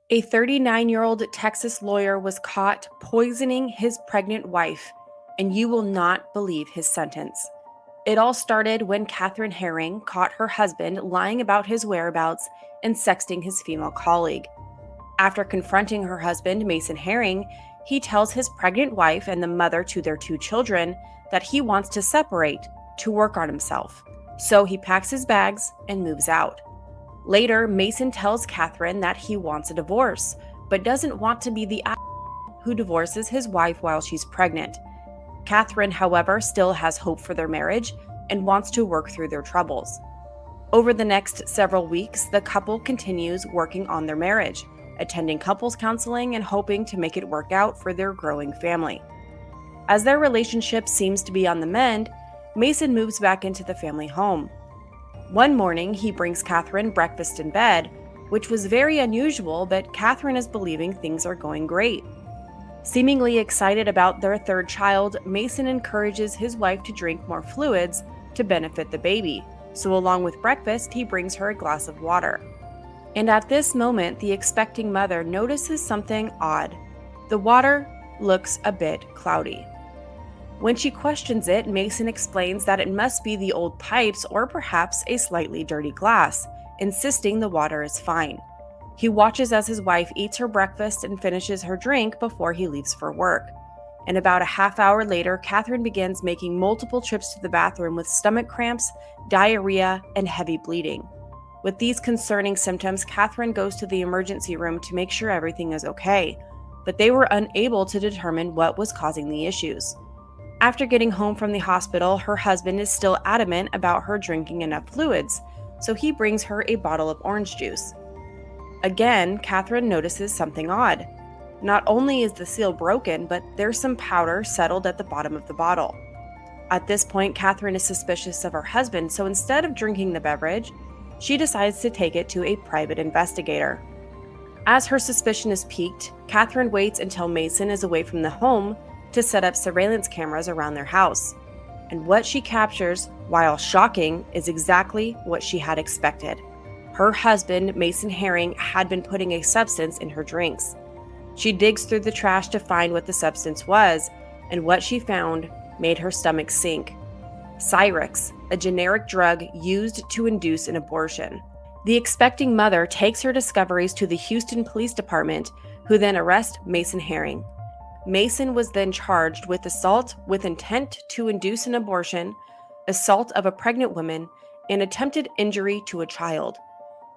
A 39-year-old Texas lawyer was caught poisoning his pregnant wife, and you will not believe his sentence. It all started when Catherine Herring caught her husband lying about his whereabouts and sexting his female colleague. After confronting her husband, Mason Herring, he tells his pregnant wife and the mother to their two children that he wants to separate to work on himself. So he packs his bags and moves out. Later, Mason tells Catherine that he wants a divorce, but doesn't want to be the who divorces his wife while she's pregnant. Catherine, however, still has hope for their marriage and wants to work through their troubles. Over the next several weeks, the couple continues working on their marriage, attending couples counseling and hoping to make it work out for their growing family. As their relationship seems to be on the mend, Mason moves back into the family home. One morning, he brings Catherine breakfast in bed, which was very unusual, but Catherine is believing things are going great. Seemingly excited about their third child, Mason encourages his wife to drink more fluids to benefit the baby, so along with breakfast, he brings her a glass of water. And at this moment, the expecting mother notices something odd. The water looks a bit cloudy. When she questions it, Mason explains that it must be the old pipes or perhaps a slightly dirty glass, insisting the water is fine. He watches as his wife eats her breakfast and finishes her drink before he leaves for work. And about a half hour later, Catherine begins making multiple trips to the bathroom with stomach cramps, diarrhea, and heavy bleeding. With these concerning symptoms, Catherine goes to the emergency room to make sure everything is okay, but they were unable to determine what was causing the issues. After getting home from the hospital, her husband is still adamant about her drinking enough fluids, so he brings her a bottle of orange juice. Again, Catherine notices something odd. Not only is the seal broken, but there's some powder settled at the bottom of the bottle. At this point, Catherine is suspicious of her husband, so instead of drinking the beverage, she decides to take it to a private investigator. As her suspicion is piqued, Catherine waits until Mason is away from the home to set up surveillance cameras around their house. And what she captures, while shocking, is exactly what she had expected. Her husband, Mason Herring, had been putting a substance in her drinks. She digs through the trash to find what the substance was, and what she found made her stomach sink. Cyrex, a generic drug used to induce an abortion. The expecting mother takes her discoveries to the Houston Police Department, who then arrest Mason Herring. Mason was then charged with assault with intent to induce an abortion, assault of a pregnant woman, and attempted injury to a child.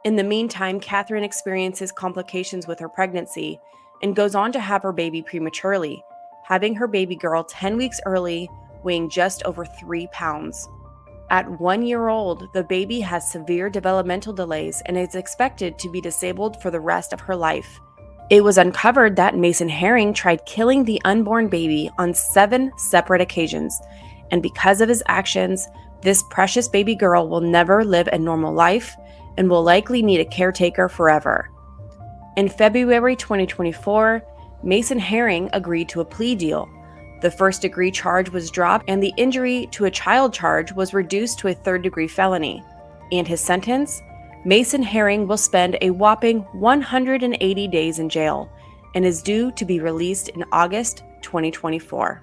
In the meantime, Catherine experiences complications with her pregnancy and goes on to have her baby prematurely, having her baby girl 10 weeks early, weighing just over 3 pounds. At 1 year old, the baby has severe developmental delays and is expected to be disabled for the rest of her life. It was uncovered that Mason Herring tried killing the unborn baby on 7 separate occasions, and because of his actions, this precious baby girl will never live a normal life and will likely need a caretaker forever. In February 2024, Mason Herring agreed to a plea deal. The first-degree charge was dropped and the injury to a child charge was reduced to a third-degree felony. And his sentence? Mason Herring will spend a whopping 180 days in jail and is due to be released in August 2024.